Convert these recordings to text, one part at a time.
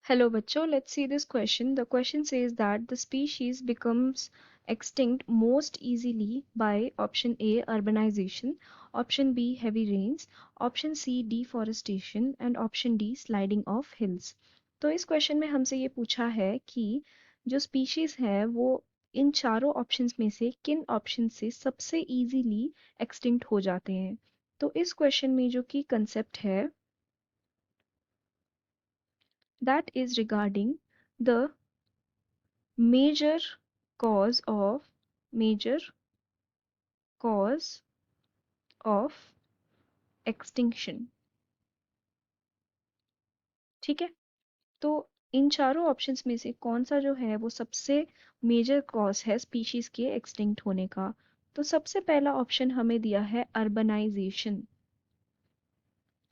Hello, bachcho. Let's see this question. The question says that the species becomes extinct most easily by option A, urbanization, option B, heavy rains, option C, deforestation, and option D, sliding of hills. तो इस question में हमसे ये पूछा है कि जो species है वो इन चारों ऑप्शंस में से किन ऑप्शन से सबसे इजीली एक्सटिंक्ट हो जाते हैं। तो इस क्वेश्चन में जो कि कंसेप्ट है that is regarding the major cause of major cause of extinction। ठीक है, तो इन चारों ऑप्शंस में से कौन सा जो है वो सबसे मेजर कॉज है स्पीशीज के एक्सटिंक्ट होने का। तो सबसे पहला ऑप्शन हमें दिया है अर्बनाइजेशन।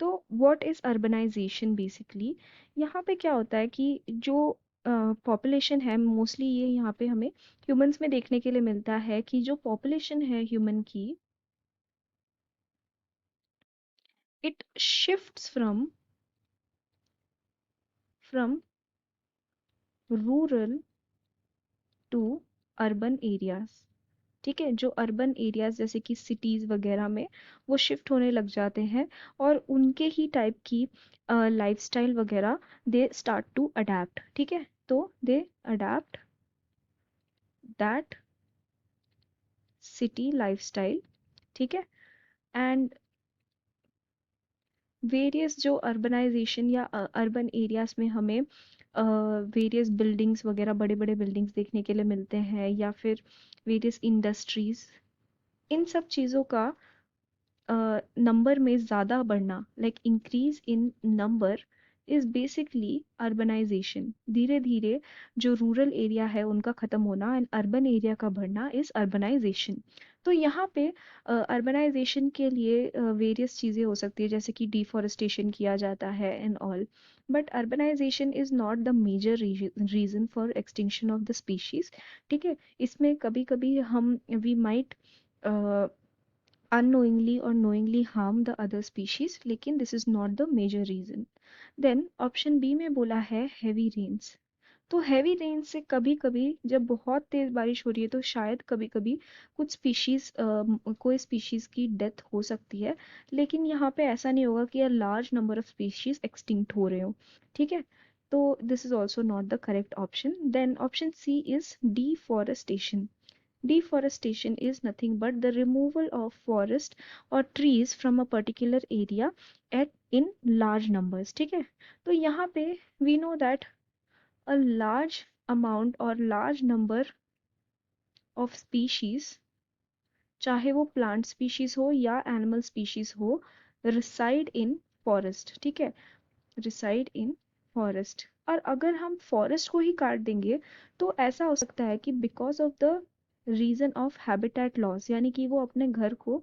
तो व्हाट इज अर्बनाइजेशन बेसिकली, यहाँ पे क्या होता है कि जो पॉपुलेशन है मोस्टली ये यहाँ पे हमें ह्यूमंस में देखने के लिए मिलता है कि जो पॉपुलेशन है ह्यूमन की it shifts from rural to urban areas. ठीक है, जो अर्बन एरियाज जैसे कि सिटीज वगैरह में वो शिफ्ट होने लग जाते हैं और उनके ही टाइप की लाइफस्टाइल वगैरह दे स्टार्ट टू अडेप्ट। ठीक है, तो दे अडेप्ट दैट सिटी लाइफस्टाइल। ठीक है, एंड वेरियस जो अर्बनाइजेशन या अर्बन एरियाज में हमें वेरियस बिल्डिंग्स वगैरह बड़े बड़े बिल्डिंग्स देखने के लिए मिलते हैं या फिर वेरियस इंडस्ट्रीज, इन सब चीज़ों का नंबर में ज़्यादा बढ़ना like increase in number is basically urbanisation. धीरे धीरे जो रूरल एरिया है उनका ख़त्म होना एंड अर्बन एरिया का बढ़ना इज अर्बनाइजेशन। तो यहाँ पे अर्बनाइजेशन के लिए वेरियस चीज़ें हो सकती है जैसे कि डिफॉरेस्टेशन किया जाता है and all, but urbanisation is not the major reason for extinction of the species. ठीक है, इसमें कभी कभी हम we might unknowingly or knowingly harm the other species, लेकिन this is not the major reason। then option B में बोला है heavy rains। तो हैवी रेन से कभी कभी जब बहुत तेज बारिश हो रही है तो शायद कभी कभी कुछ स्पीशीज कोई स्पीशीज की डेथ हो सकती है, लेकिन यहाँ पे ऐसा नहीं होगा कि a large number of species extinct हो रहे हो। ठीक है, तो this is also not the correct option. Then option C is deforestation. Deforestation is nothing but the removal of forest or trees from a particular area at in large numbers। ठीक है, तो यहाँ पे we know that a large amount or large number of species, चाहे वो plant species हो या animal species हो, reside in forest। ठीक है, reside in forest। और अगर हम फॉरेस्ट को ही काट देंगे तो ऐसा हो सकता है कि because of the reason of habitat loss, यानी कि वो अपने घर को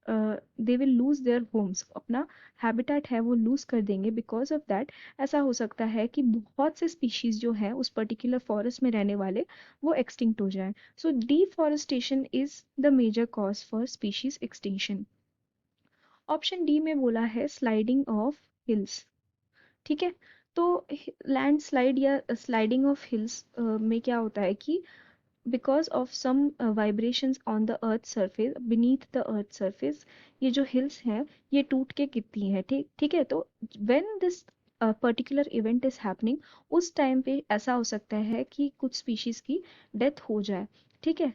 they will lose their homes, अपना हैबिटेट है वो लूज कर देंगे। बिकॉज ऑफ दैट ऐसा हो सकता है कि बहुत से स्पीशीज जो है उस पर्टिकुलर फॉरेस्ट में रहने वाले वो एक्सटिंक्ट हो जाए। So deforestation is the major cause for species extinction. Option D में बोला है स्लाइडिंग ऑफ हिल्स। ठीक है, तो लैंड स्लाइड या स्लाइडिंग ऑफ हिल्स में क्या होता है कि because of some vibrations on the earth surface, beneath the earth surface, ये जो हिल्स हैं ये टूट के गिरती हैं। ठीक ठीक है, तो when this particular event is happening उस टाइम पे ऐसा हो सकता है कि कुछ स्पीशीज की डेथ हो जाए। ठीक है,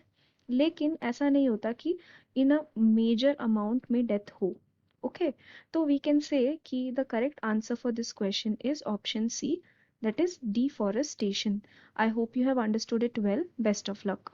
लेकिन ऐसा नहीं होता कि इन अ मेजर अमाउंट में डेथ हो। ओके, तो वी कैन से कि the correct answer for this question is option C, that is deforestation। I hope you have understood it well. Best of luck.